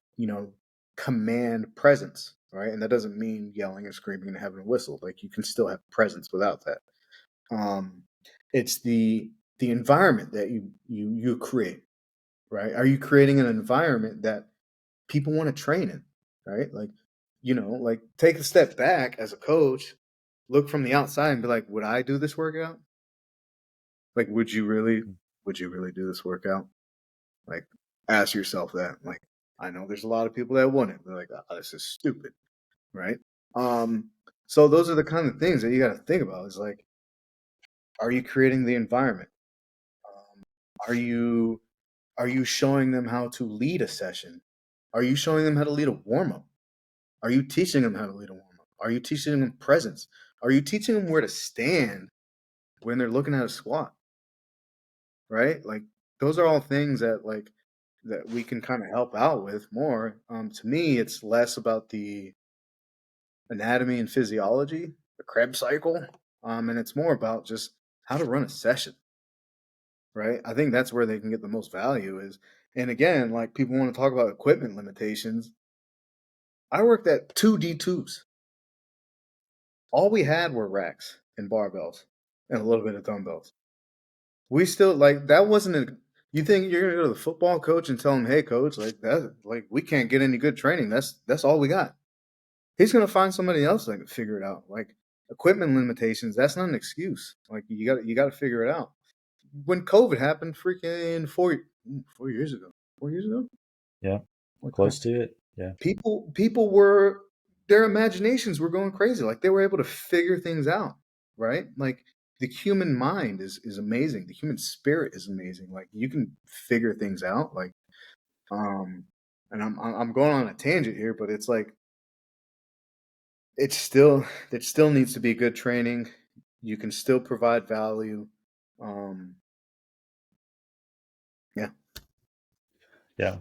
command presence, right? And that doesn't mean yelling and screaming and having a whistle. Like you can still have presence without that. Um, it's the environment that you create, right? Are you creating an environment that people want to train in, right? Like, like take a step back as a coach, look from the outside and be like, would I do this workout? Like, would you really do this workout? Like, ask yourself that. Like, I know there's a lot of people that wouldn't. They're like, oh, this is stupid, right? Um, so those are the kind of things that you got to think about. Is like, are you creating the environment? Um, are you are you showing them how to lead a session? Are you showing them how to lead a warm up? Are you teaching them how to lead a warm up? Are you teaching them presence? Are you teaching them where to stand when they're looking at a squat? Right? Like those are all things that that we can kind of help out with more. To me, it's less about the anatomy and physiology, the Krebs cycle, and it's more about just how to run a session. Right? I think that's where they can get the most value is. And again, like people want to talk about equipment limitations. I worked at two D2s. All we had were racks and barbells and a little bit of dumbbells. We still like that wasn't a you think you're gonna go to the football coach and tell him, hey coach, like that like we can't get any good training. That's all we got. He's gonna find somebody else that can figure it out. Like equipment limitations, that's not an excuse. Like you gotta figure it out. When COVID happened, freaking 4 years ago. 4 years ago? Yeah, Like close to it. Yeah, people were their imaginations were going crazy. Like they were able to figure things out, right? Like the human mind is amazing. The human spirit is amazing. Like you can figure things out. Like um, and I'm going on a tangent here, but it's like it's still it still needs to be good training. You can still provide value. Um, yeah. yeah.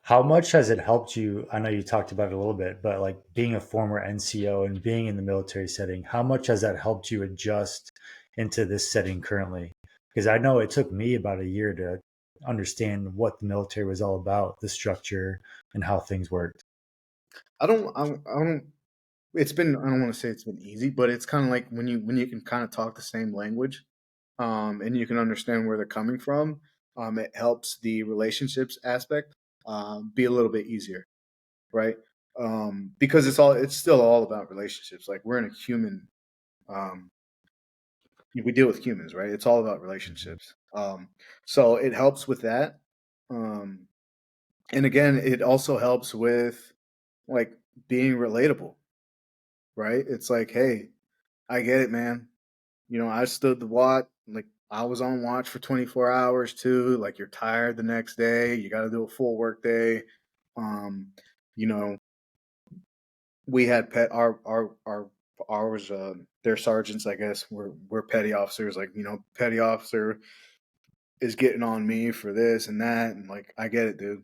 How much has it helped you? I know you talked about it a little bit, but like being a former NCO and being in the military setting, how much has that helped you adjust into this setting currently? Because I know it took me about a year to understand what the military was all about, the structure, and how things worked. I don't. It's been I don't want to say it's been easy, but it's kind of like when you can kind of talk the same language, and you can understand where they're coming from. It helps the relationships aspect be a little bit easier, right? Because it's still all about relationships. Like we're in a human, um, we deal with humans, right? It's all about Mhm. relationships. So it helps with that. Um, and again, it also helps with like being relatable, right? It's like, hey, I get it, man. I stood the watch. Like I was on watch for 24 hours too. Like you're tired the next day. You got to do a full work day. Um, you know, we had ours. Their sergeants, I guess, we're petty officers. Like petty officer is getting on me for this and that, and like I get it, dude.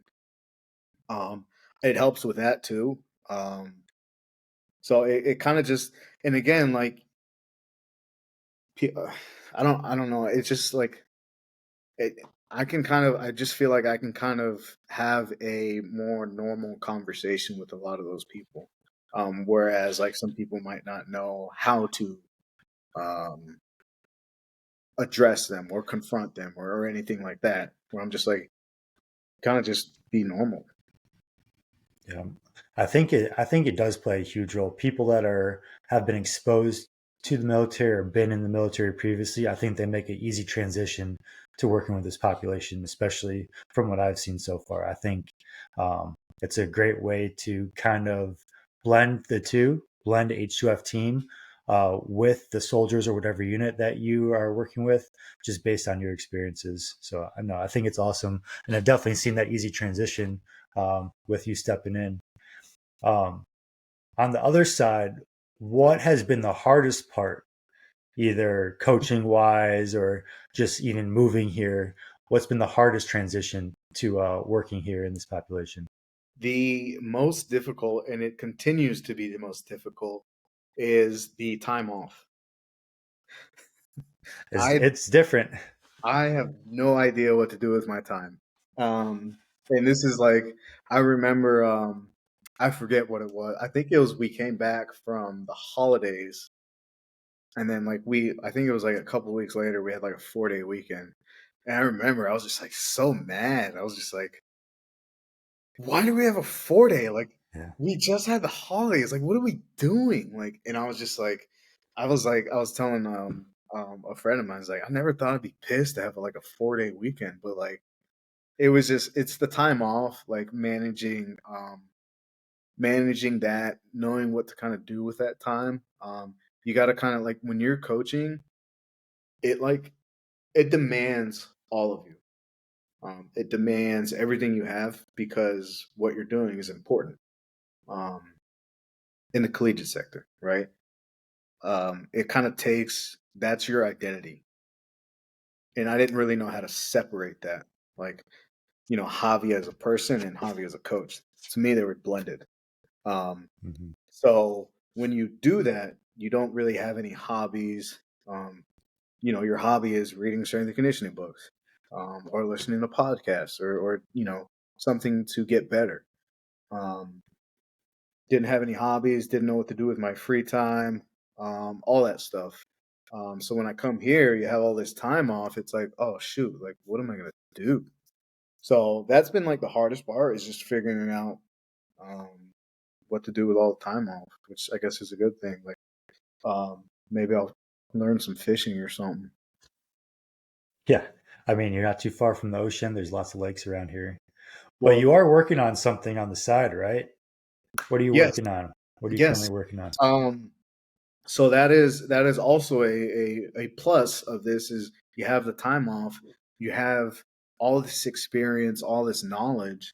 Um, it helps with that too. Um, so it kind of just and again like I don't know. It's just like it, I just feel like I can kind of have a more normal conversation with a lot of those people. Whereas like some people might not know how to um, address them or confront them or anything like that. Where I'm just like, kind of just be normal. Yeah, I think it does play a huge role. People that are have been exposed to the military or been in the military previously, I think they make an easy transition to working with this population, especially from what I've seen so far. I think it's a great way to kind of blend the two, blend H2F team with the soldiers or whatever unit that you are working with, just based on your experiences. So I know I think it's awesome, and I've definitely seen that easy transition with you stepping in. Um, on the other side, what has been the hardest part, either coaching wise or just even moving here? What's been the hardest transition to working here in this population? The most difficult, and it continues to be the most difficult, is the time off. I It's different. I have no idea what to do with my time. And this is like I remember I forget what it was. I think it was we came back from the holidays and then like I think it was like a couple of weeks later we had like a 4-day weekend. And I remember I was just like so mad. I was just like, why do we have a 4-day? Like Yeah. we just had the holidays. Like what are we doing? Like and I was just like I was telling a friend of mine, I was like, I never thought I'd be pissed to have like a 4-day weekend, but like it was just it's the time off, like managing that, knowing what to kind of do with that time. You got to kind of like when you're coaching, it like it demands all of you. It demands everything you have because what you're doing is important um, in the collegiate sector, right? It kind of takes that's your identity, and I didn't really know how to separate that, like Javi as a person and Javi as a coach. To me, they were blended. Mhm. So when you do that, you don't really have any hobbies. Um, your hobby is reading strength and conditioning books, or listening to podcasts, or something to get better. Um, didn't have any hobbies, didn't know what to do with my free time, all that stuff. So when I come here, you have all this time off. It's like, oh shoot, like what am I gonna do? So that's been like the hardest part is just figuring out um, what to do with all the time off, which I guess is a good thing. Like maybe I'll learn some fishing or something. Yeah. I mean, you're not too far from the ocean. There's lots of lakes around here. But Well, you are working on something on the side, right? What are you yes, working on? What are you currently yes. working on? Um, so that is also a plus of this is you have the time off, you have all this experience, all this knowledge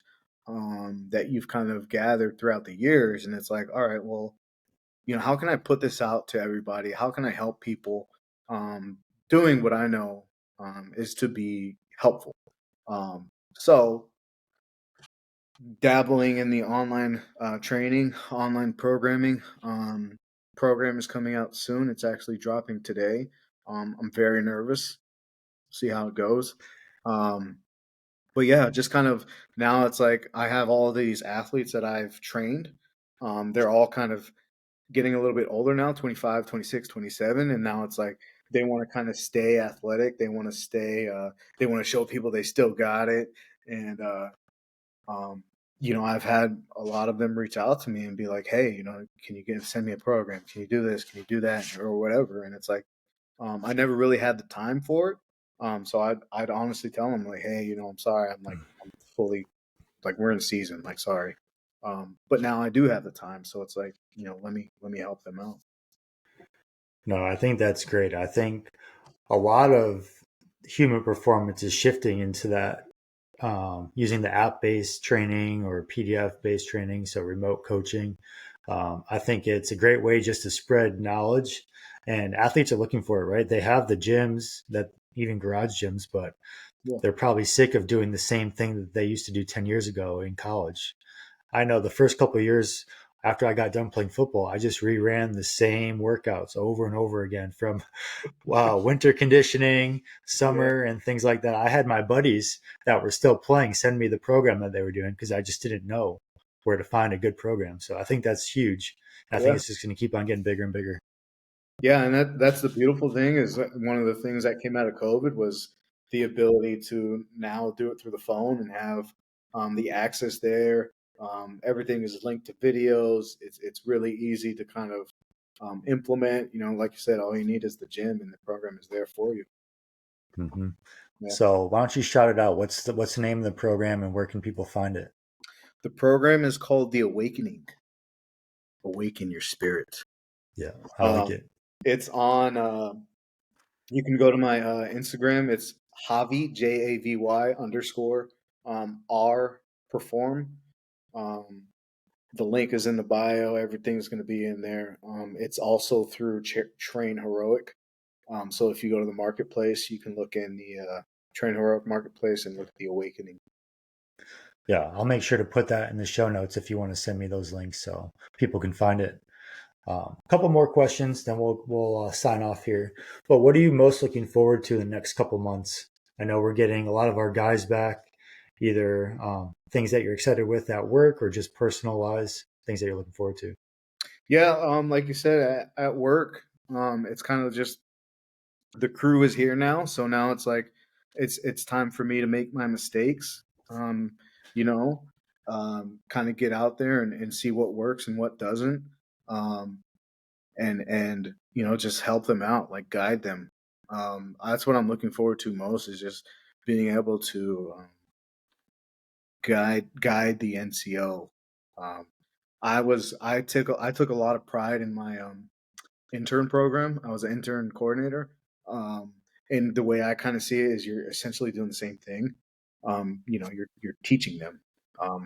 that you've kind of gathered throughout the years, and it's like, all right, well, how can I put this out to everybody? How can I help people? Doing what I know is to be helpful. So dabbling in the online training, online programming. Program is coming out soon. It's actually dropping today. I'm very nervous. See how it goes. Um, but yeah, just kind of now it's like I have all these athletes that I've trained. They're all kind of getting a little bit older now, 25, 26, 27, and now it's like they want to kind of stay athletic. They want to stay they want to show people they still got it. And um, I've had a lot of them reach out to me and be like, "Hey, can you send me a program? Can you do this? Can you do that? Or whatever." And it's like, I never really had the time for it. So I'd honestly tell them like, "Hey, I'm sorry. I'm fully like we're in season. Like, sorry." But now I do have the time, so it's like, let me help them out. No, I think that's great. I think a lot of human performance is shifting into that using the app based training or PDF based training, so remote coaching. I think it's a great way just to spread knowledge, and athletes are looking for it, right? They have the gyms that even garage gyms, but Yeah, they're probably sick of doing the same thing that they used to do 10 years ago in college. I know the first couple of years after I got done playing football, I just reran the same workouts over and over again from winter conditioning, yeah, summer, and things like that. I had my buddies that were still playing send me the program that they were doing because I just didn't know where to find a good program. So I think that's huge. And I think yeah. it's just going to keep on getting bigger and bigger. Yeah, and that's the beautiful thing is that one of the things that came out of COVID was the ability to now do it through the phone and have the access there. Everything is linked to videos. It's really easy to kind of implement. Like you said, all you need is the gym, and the program is there for you. Hmm. Yeah. So why don't you shout it out? What's the name of the program and where can people find it? The program is called The Awakening. Awaken your spirit. Yeah, I like Um, it. it's on. You can go to my Instagram. It's Javy Javy underscore R perform. Um, the link is in the bio. Everything's going to be in there. It's also through Train Heroic. So if you go to the marketplace, you can look in the Train Heroic marketplace and look at the Awakening. Yeah, I'll make sure to put that in the show notes if you want to send me those links so people can find it. A couple more questions, then we'll sign off here. But what are you most looking forward to in the next couple months? I know we're getting a lot of our guys back, either things that you're excited with at work or just personal wise, things that you're looking forward to. Yeah, like you said, at work, it's kind of just the crew is here now, so now it's like it's time for me to make my mistakes. Um, you know, kind of get out there and see what works and what doesn't, um, and just help them out, like guide them. That's what I'm looking forward to most is just being able to guide the NCO. Um, I took a lot of pride in my intern program. I was an intern coordinator. Um, and the way I kind of see it is you're essentially doing the same thing. You're teaching them.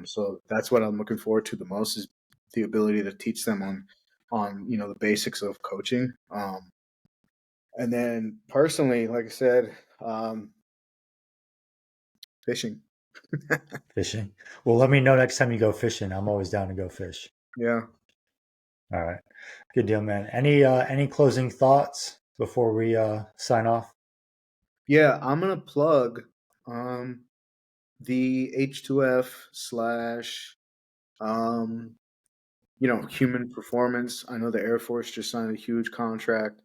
So that's what I'm looking forward to the most is the ability to teach them on the basics of coaching. And then personally, like I said, fishing. Fishing. Well, let me know next time you go fishing. I'm always down to go fish. Yeah. All right. Good deal, man. Any closing thoughts before we sign off? Yeah, I'm gonna plug um, the H2F slash human performance. I know the Air Force just signed a huge contract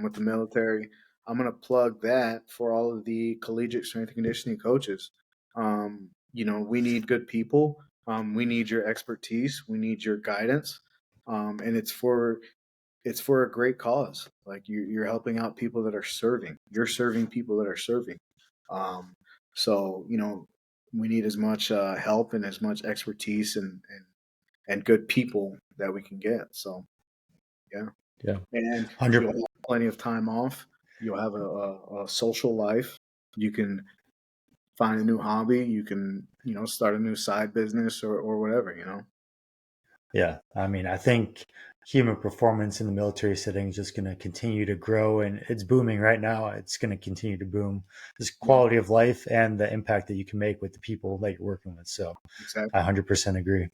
with the military. I'm going to plug that for all of the collegiate strength and conditioning coaches. We need good people. We need your expertise. We need your guidance, and it's for a great cause. Like you're helping out people that are serving. You're serving people that are serving. Um, so we need as much help and as much expertise and good people that we can get. So yeah, Yeah. and you'll 100. have plenty of time off. You'll have a social life. You can find a new hobby. You can start a new side business or whatever. Yeah, I mean, I think human performance in the military setting is just going to continue to grow, and it's booming right now. It's going to continue to boom. Just Yeah, quality of life and the impact that you can make with the people that you're working with. So, I exactly. 100% agree.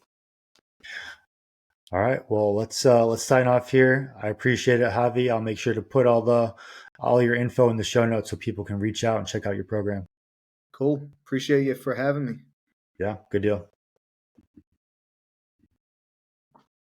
All right, well, let's sign off here. I appreciate it, Javi. I'll make sure to put all your info in the show notes so people can reach out and check out your program. Cool. Appreciate you for having me. Yeah, good deal.